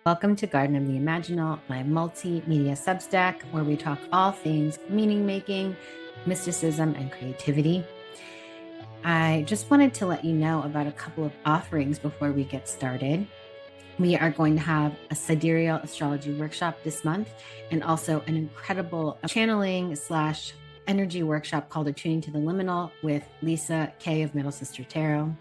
Welcome to Garden of the Imaginal, my multimedia Substack, where we talk all things meaning making, mysticism, and creativity. I just wanted to let you know about a couple of offerings before we get started. We are going to have a sidereal astrology workshop this month and also an incredible channeling / energy workshop called Attuning to the Liminal with Lisa Kay of Middle Sister Tarot.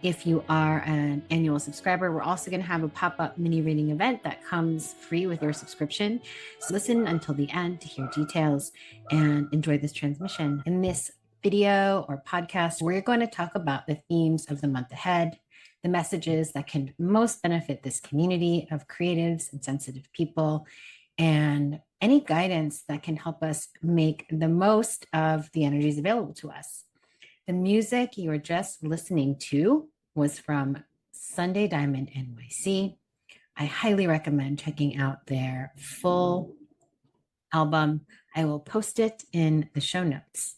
If you are an annual subscriber, we're also going to have a pop-up mini reading event that comes free with your subscription. So listen until the end to hear details and enjoy this transmission. In this video or podcast, we're going to talk about the themes of the month ahead, the messages that can most benefit this community of creatives and sensitive people, and any guidance that can help us make the most of the energies available to us. The music you are just listening to was from Sunday Diamond NYC. I highly recommend checking out their full album. I will post it in the show notes.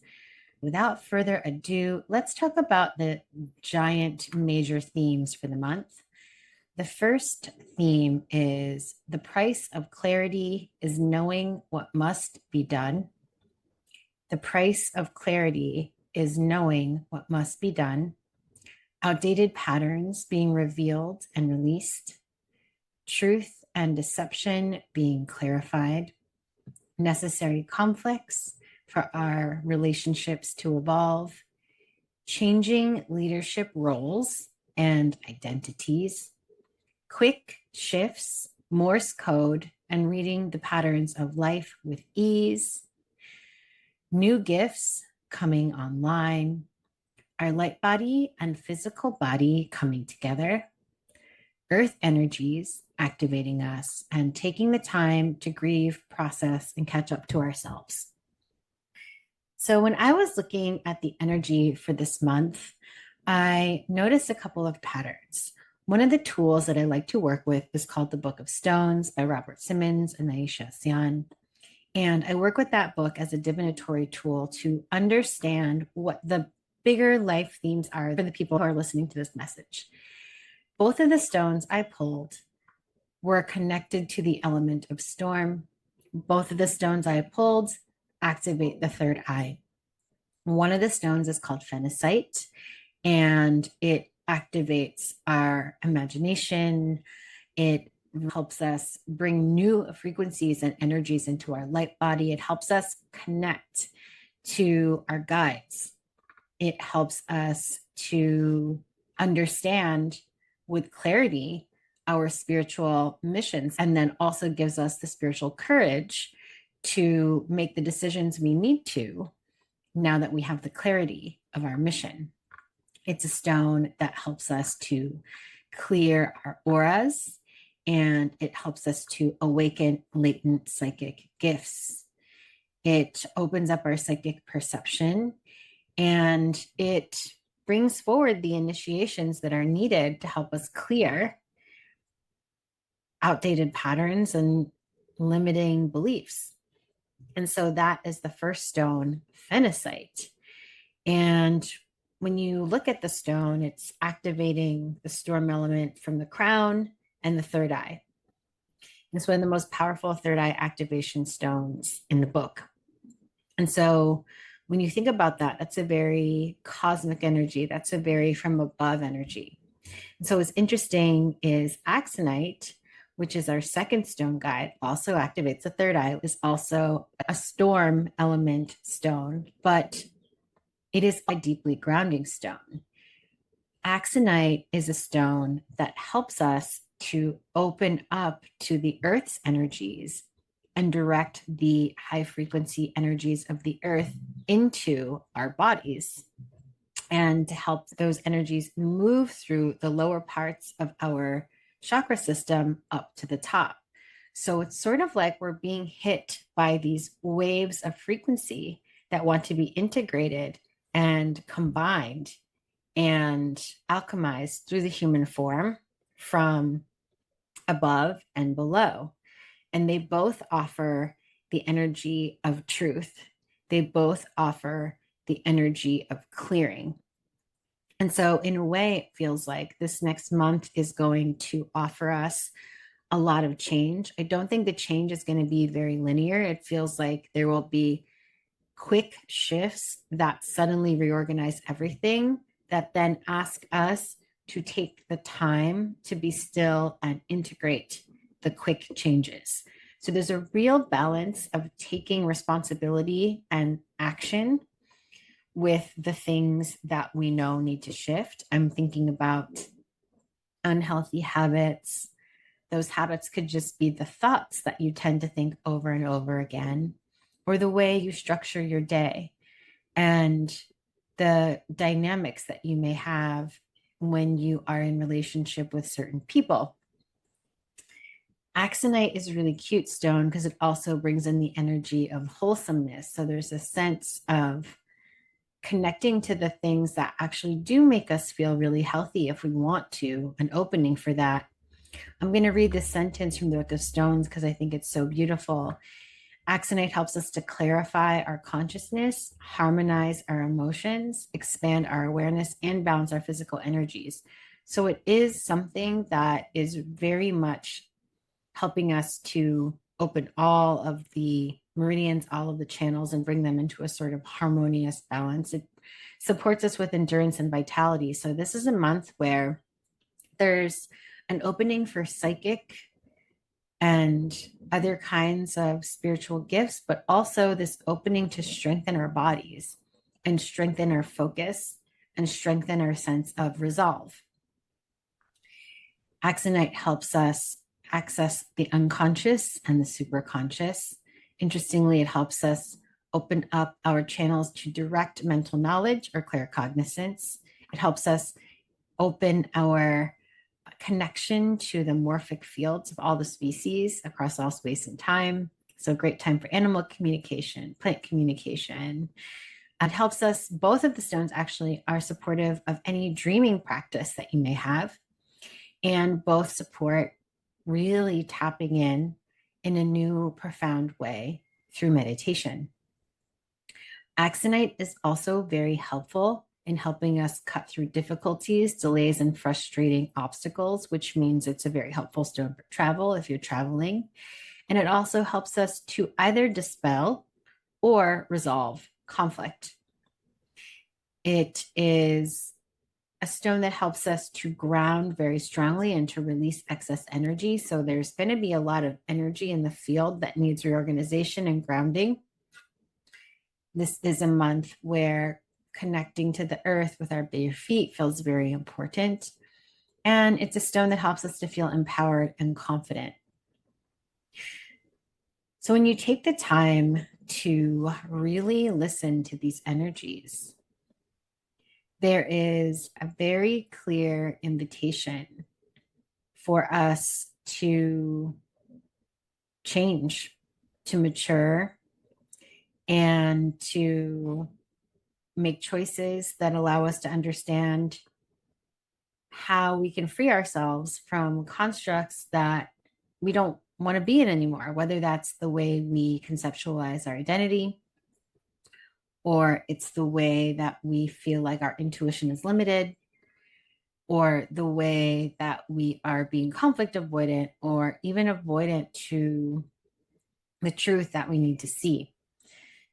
Without further ado, let's talk about the giant major themes for the month. The first theme is the price of clarity is knowing what must be done. The price of clarity is knowing what must be done, outdated patterns being revealed and released, truth and deception being clarified, necessary conflicts for our relationships to evolve, changing leadership roles and identities, quick shifts, Morse code, and reading the patterns of life with ease, new gifts coming online, our light body and physical body coming together, earth energies activating us, and taking the time to grieve, process, and catch up to ourselves. So when I was looking at the energy for this month, I noticed a couple of patterns. One of the tools that I like to work with is called the Book of Stones by Robert Simmons and Aisha Sian. And I work with that book as a divinatory tool to understand what the bigger life themes are for the people who are listening to this message. Both of the stones I pulled were connected to the element of storm. Both of the stones I pulled activate the third eye. One of the stones is called phenacite, and it activates our imagination. It helps us bring new frequencies and energies into our light body. It helps us connect to our guides. It helps us to understand with clarity our spiritual missions, and then also gives us the spiritual courage to make the decisions we need to now that we have the clarity of our mission. It's a stone that helps us to clear our auras, and it helps us to awaken latent psychic gifts. It opens up our psychic perception, and it brings forward the initiations that are needed to help us clear outdated patterns and limiting beliefs. And so that is the first stone, phenacite. And when you look at the stone, it's activating the storm element from the crown and the third eye. It's one of the most powerful third eye activation stones in the book. And so when you think about that, that's a very cosmic energy. That's a very from above energy. And so what's interesting is axonite, which is our second stone guide, also activates the third eye, is also a storm element stone, but it is a deeply grounding stone. Axonite is a stone that helps us to open up to the earth's energies and direct the high frequency energies of the earth into our bodies, and to help those energies move through the lower parts of our chakra system up to the top. So it's sort of like we're being hit by these waves of frequency that want to be integrated and combined and alchemized through the human form from above and below. And they both offer the energy of truth. They both offer the energy of clearing. And so in a way, it feels like this next month is going to offer us a lot of change. I don't think the change is going to be very linear. It feels like there will be quick shifts that suddenly reorganize everything, that then ask us to take the time to be still and integrate the quick changes. So there's a real balance of taking responsibility and action with the things that we know need to shift. I'm thinking about unhealthy habits. Those habits could just be the thoughts that you tend to think over and over again, or the way you structure your day, and the dynamics that you may have when you are in relationship with certain people. Axonite is a really cute stone because it also brings in the energy of wholesomeness. So there's a sense of connecting to the things that actually do make us feel really healthy if we want to, an opening for that. I'm going to read this sentence from the Book of Stones because I think it's so beautiful. Axonite helps us to clarify our consciousness, harmonize our emotions, expand our awareness, and balance our physical energies. So it is something that is very much helping us to open all of the meridians, all of the channels, and bring them into a sort of harmonious balance. It supports us with endurance and vitality. So this is a month where there's an opening for psychic and other kinds of spiritual gifts, but also this opening to strengthen our bodies and strengthen our focus and strengthen our sense of resolve. Axonite helps us access the unconscious and the superconscious. Interestingly, it helps us open up our channels to direct mental knowledge or claircognizance. It helps us open our connection to the morphic fields of all the species across all space and time. So great time for animal communication, plant communication. It helps us, both of the stones actually are supportive of any dreaming practice that you may have, and both support really tapping in a new profound way through meditation. Axonite is also very helpful in helping us cut through difficulties, delays, and frustrating obstacles, which means it's a very helpful stone for travel if you're traveling. And it also helps us to either dispel or resolve conflict. It is a stone that helps us to ground very strongly and to release excess energy. So there's going to be a lot of energy in the field that needs reorganization and grounding. This is a month where connecting to the earth with our bare feet feels very important. And it's a stone that helps us to feel empowered and confident. So when you take the time to really listen to these energies, there is a very clear invitation for us to change, to mature, and to make choices that allow us to understand how we can free ourselves from constructs that we don't want to be in anymore, whether that's the way we conceptualize our identity, or it's the way that we feel like our intuition is limited, or the way that we are being conflict avoidant, or even avoidant to the truth that we need to see.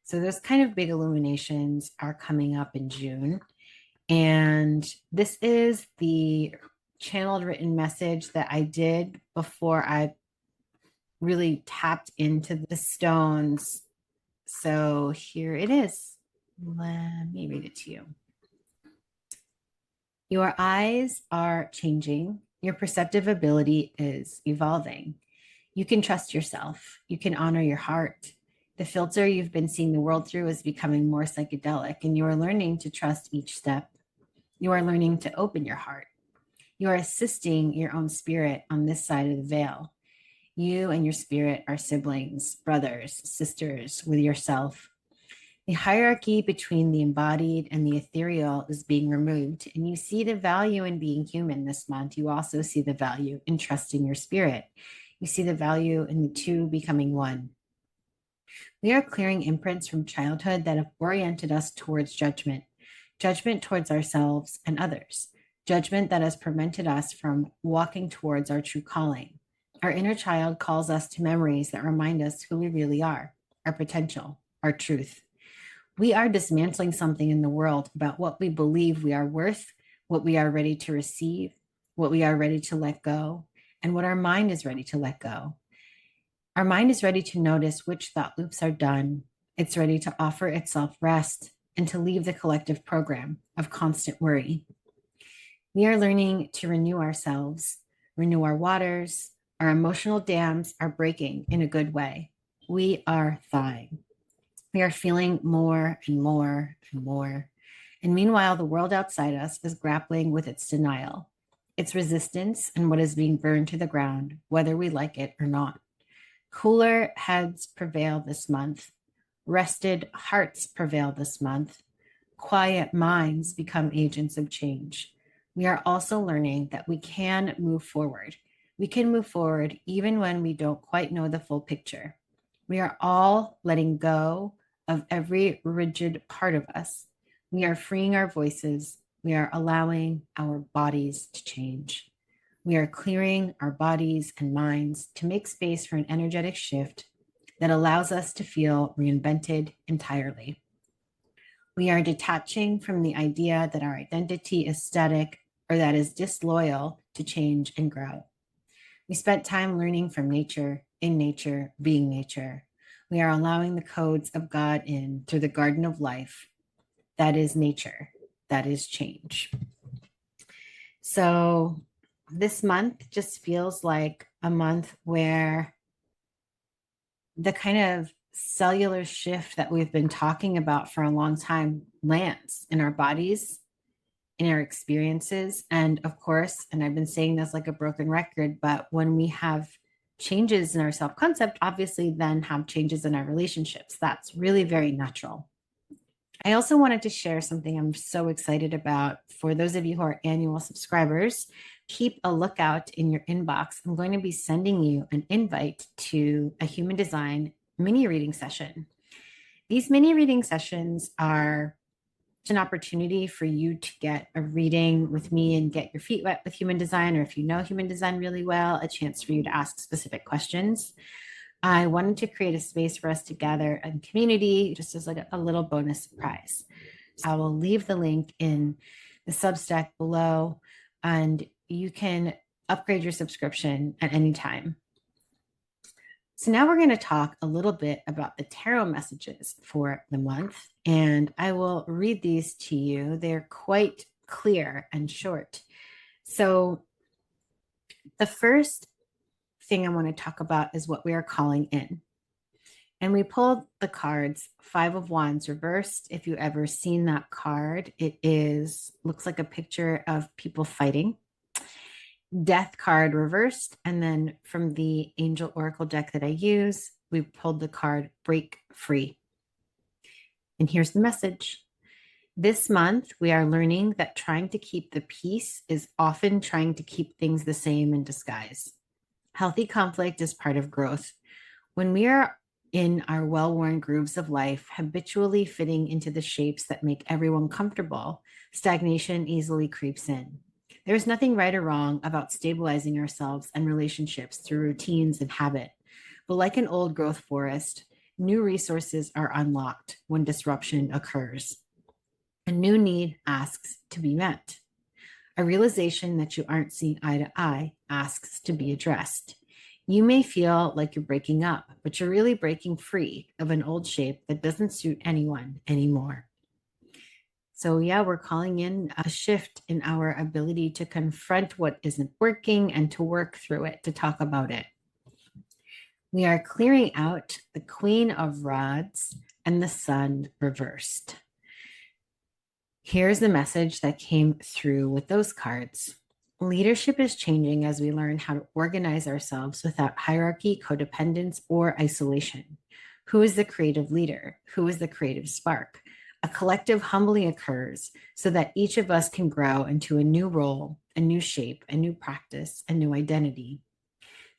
So those kind of big illuminations are coming up in June. And this is the channeled written message that I did before I really tapped into the stones. So here it is. Let me read it to you. Your eyes are changing. Your perceptive ability is evolving. You can trust yourself. You can honor your heart. The filter you've been seeing the world through is becoming more psychedelic, and you are learning to trust each step. You are learning to open your heart. You are assisting your own spirit on this side of the veil. You and your spirit are siblings, brothers, sisters with yourself. The hierarchy between the embodied and the ethereal is being removed, and you see the value in being human this month. You also see the value in trusting your spirit. You see the value in the two becoming one. We are clearing imprints from childhood that have oriented us towards judgment, judgment towards ourselves and others, judgment that has prevented us from walking towards our true calling. Our inner child calls us to memories that remind us who we really are, our potential, our truth. We are dismantling something in the world about what we believe we are worth, what we are ready to receive, what we are ready to let go, and what our mind is ready to let go. Our mind is ready to notice which thought loops are done. It's ready to offer itself rest and to leave the collective program of constant worry. We are learning to renew ourselves, renew our waters. Our emotional dams are breaking in a good way. We are thawing. We are feeling more and more and more. And meanwhile, the world outside us is grappling with its denial, its resistance, and what is being burned to the ground, whether we like it or not. Cooler heads prevail this month. Rested hearts prevail this month. Quiet minds become agents of change. We are also learning that we can move forward. We can move forward even when we don't quite know the full picture. We are all letting go of every rigid part of us. We are freeing our voices. We are allowing our bodies to change. We are clearing our bodies and minds to make space for an energetic shift that allows us to feel reinvented entirely. We are detaching from the idea that our identity is static or that is disloyal to change and grow. We spent time learning from nature, in nature, being nature. We are allowing the codes of God in through the garden of life. That is nature. That is change. So this month just feels like a month where the kind of cellular shift that we've been talking about for a long time lands in our bodies, in our experiences. And of course, and I've been saying this like a broken record, but when we have changes in our self concept, obviously, then have changes in our relationships. That's really very natural. I also wanted to share something I'm so excited about for those of you who are annual subscribers. Keep a lookout in your inbox. I'm going to be sending you an invite to a human design mini reading session. These mini reading sessions are an opportunity for you to get a reading with me and get your feet wet with human design, or if you know human design really well, a chance for you to ask specific questions. I wanted to create a space for us to gather in community, just as like a little bonus surprise. I will leave the link in the Substack below, and you can upgrade your subscription at any time. So now we're going to talk a little bit about the tarot messages for the month, and I will read these to you. They're quite clear and short. So the first thing I want to talk about is what we are calling in. And we pulled the cards, Five of Wands reversed. If you've ever seen that card, looks like a picture of people fighting. Death card reversed. And then from the Angel Oracle deck that I use, we pulled the card Break Free. And here's the message. This month, we are learning that trying to keep the peace is often trying to keep things the same in disguise. Healthy conflict is part of growth. When we are in our well-worn grooves of life, habitually fitting into the shapes that make everyone comfortable, stagnation easily creeps in. There's nothing right or wrong about stabilizing ourselves and relationships through routines and habit. But like an old growth forest, new resources are unlocked when disruption occurs. A new need asks to be met. A realization that you aren't seeing eye to eye asks to be addressed. You may feel like you're breaking up, but you're really breaking free of an old shape that doesn't suit anyone anymore. So yeah, we're calling in a shift in our ability to confront what isn't working and to work through it, to talk about it. We are clearing out the Queen of Rods and the Sun reversed. Here's the message that came through with those cards. Leadership is changing as we learn how to organize ourselves without hierarchy, codependence, or isolation. Who is the creative leader? Who is the creative spark? A collective humbly occurs so that each of us can grow into a new role, a new shape, a new practice, a new identity.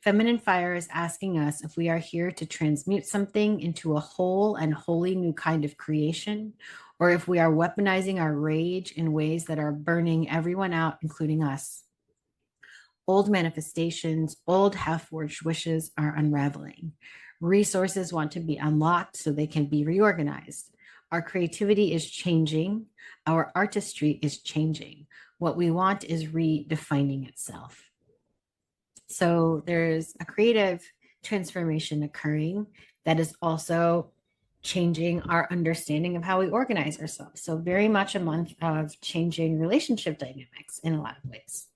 Feminine fire is asking us if we are here to transmute something into a whole and wholly new kind of creation, or if we are weaponizing our rage in ways that are burning everyone out, including us. Old manifestations, old half-forged wishes are unraveling. Resources want to be unlocked so they can be reorganized. Our creativity is changing. Our artistry is changing. What we want is redefining itself. So there's a creative transformation occurring that is also changing our understanding of how we organize ourselves. So very much a month of changing relationship dynamics in a lot of ways.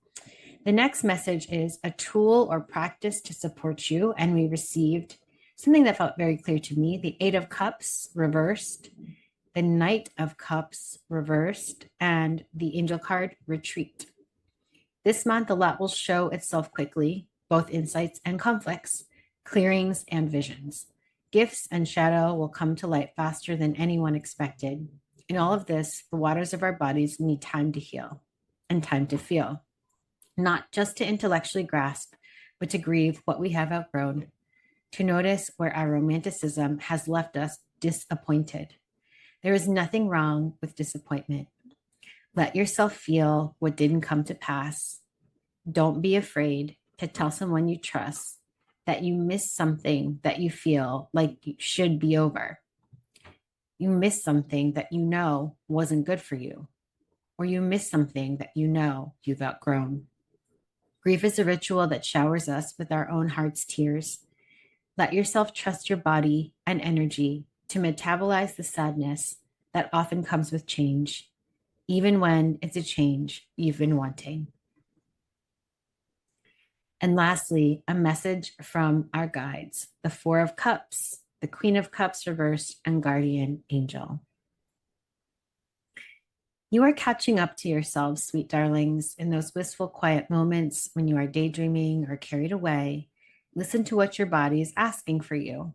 The next message is a tool or practice to support you. And we received something that felt very clear to me: the Eight of Cups reversed, the Knight of Cups reversed, and the Angel card Retreat. This month, a lot will show itself quickly, both insights and conflicts, clearings and visions. Gifts and shadow will come to light faster than anyone expected. In all of this, the waters of our bodies need time to heal and time to feel, not just to intellectually grasp, but to grieve what we have outgrown, to notice where our romanticism has left us disappointed. There is nothing wrong with disappointment. Let yourself feel what didn't come to pass. Don't be afraid to tell someone you trust that you missed something that you feel like you should be over. You missed something that you know wasn't good for you, or you missed something that you know you've outgrown. Grief is a ritual that showers us with our own heart's tears. Let yourself trust your body and energy to metabolize the sadness that often comes with change, even when it's a change you've been wanting. And lastly, a message from our guides: the Four of Cups, the Queen of Cups reversed, and Guardian Angel. You are catching up to yourselves, sweet darlings, in those wistful, quiet moments when you are daydreaming or carried away. Listen to what your body is asking for you.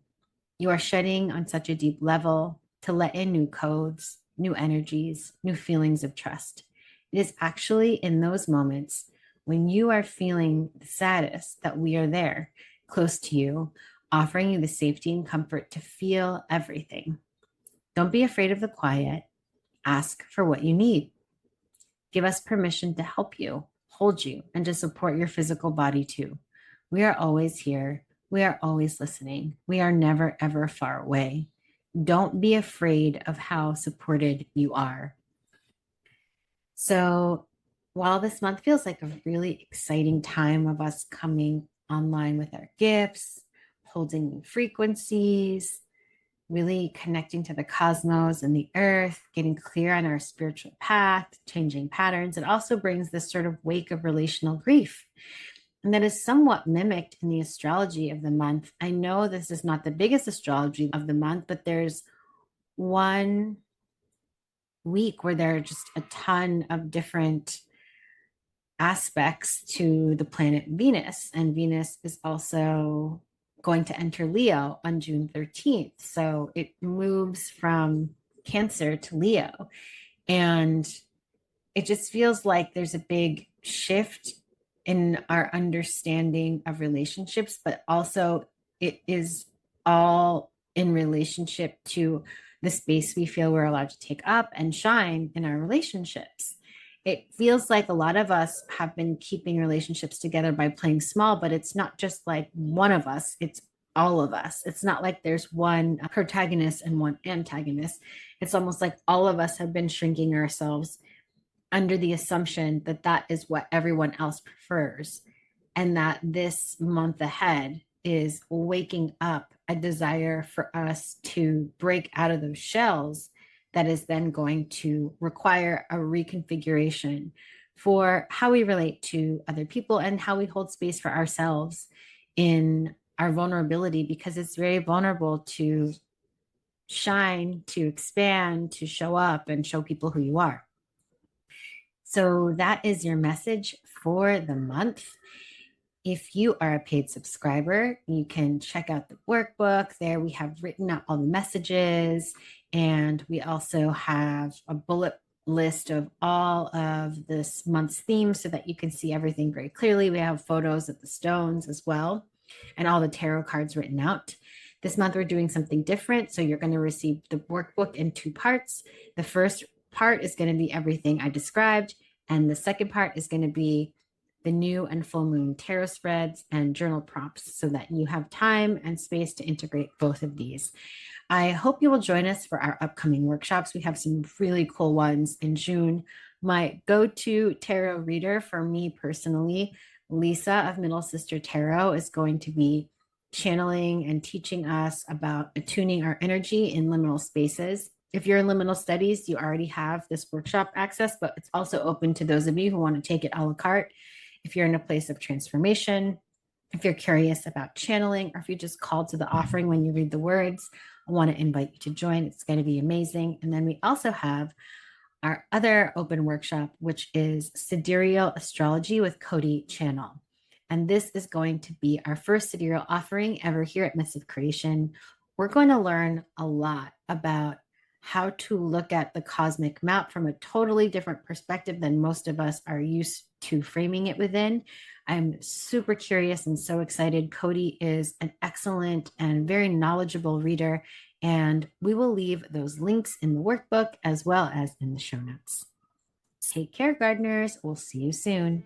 You are shedding on such a deep level to let in new codes, new energies, new feelings of trust. It is actually in those moments when you are feeling the saddest that we are there, close to you, offering you the safety and comfort to feel everything. Don't be afraid of the quiet. Ask for what you need. Give us permission to help you, hold you, and to support your physical body too. We are always here. We are always listening. We are never, ever far away. Don't be afraid of how supported you are. So while this month feels like a really exciting time of us coming online with our gifts, holding new frequencies, really connecting to the cosmos and the earth, getting clear on our spiritual path, changing patterns, it also brings this sort of wake of relational grief. And that is somewhat mimicked in the astrology of the month. I know this is not the biggest astrology of the month, but there's one week where there are just a ton of different aspects to the planet Venus. And Venus is also going to enter Leo on June 13th. So it moves from Cancer to Leo. And it just feels like there's a big shift in our understanding of relationships, but also it is all in relationship to the space we feel we're allowed to take up and shine in our relationships. It feels like a lot of us have been keeping relationships together by playing small, but it's not just like one of us, it's all of us. It's not like there's one protagonist and one antagonist. It's almost like all of us have been shrinking ourselves under the assumption that that is what everyone else prefers, and that this month ahead is waking up a desire for us to break out of those shells that is then going to require a reconfiguration for how we relate to other people and how we hold space for ourselves in our vulnerability, because it's very vulnerable to shine, to expand, to show up and show people who you are. So that is your message for the month. If you are a paid subscriber, you can check out the workbook. There we have written out all the messages, and we also have a bullet list of all of this month's themes so that you can see everything very clearly. We have photos of the stones as well, and all the tarot cards written out. This month we're doing something different, so you're going to receive the workbook in two parts. The first part is going to be everything I described, and the second part is going to be the new and full moon tarot spreads, and journal prompts so that you have time and space to integrate both of these. I hope you will join us for our upcoming workshops. We have some really cool ones in June. My go-to tarot reader for me personally, Lisa of Middle Sister Tarot, is going to be channeling and teaching us about attuning our energy in liminal spaces. If you're in liminal studies, you already have this workshop access, but it's also open to those of you who want to take it a la carte. If you're in a place of transformation, if you're curious about channeling, or if you just called to the offering when you read the words, I want to invite you to join. It's going to be amazing. And then we also have our other open workshop, which is Sidereal Astrology with Cody Channel. And this is going to be our first sidereal offering ever here at Myths of Creation. We're going to learn a lot about how to look at the cosmic map from a totally different perspective than most of us are used to framing it within. I'm super curious and so excited. Cody is an excellent and very knowledgeable reader, and we will leave those links in the workbook as well as in the show notes. Take care, gardeners. We'll see you soon.